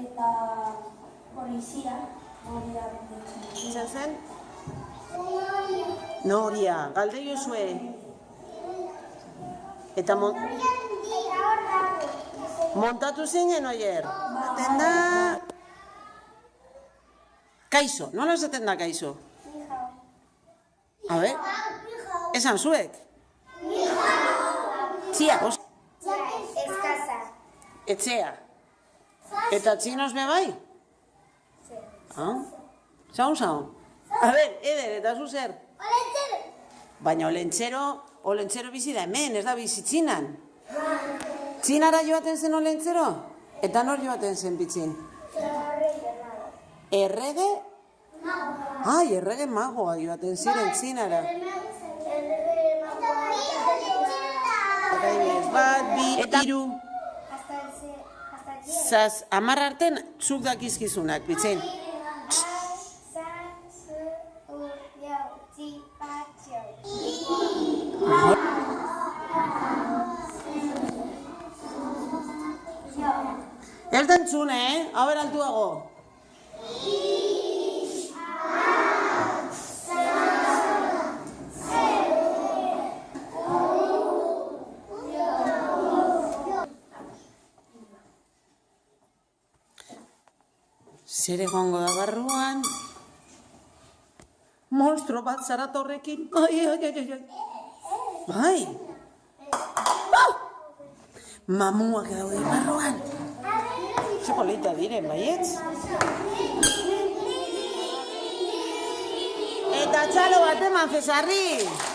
eta polizia, Noria Izan zen? Noria, galdeio zue. Eta montatu zinen oier? Zaten da... Kaixo, nola zaten da kaixo? A ver, esan zuek? Txia, Eskasa. etxea. Eta txinos be bai? Zaun. A ver, Eder, eta zu zer? Olentzero. Baina olentxero bizi da hemen, ez da bizi txinan. Txinara joaten zen olentzero? Eta nor joaten zen bitzin? Errege? Ai, errege magoa joaten ziren txinara. Bat, bi, eta hiru. Zaz, 10 arten zuk dakizkizunak, bitzin. Ez da entzune, haber altuago. Zer egongo da barruan? Monstro bat zarat horrekin. Ai. Bai. Mamuak daude barruan. Txokolita diren, baietz? Eta txalo bat eman, Cesarri!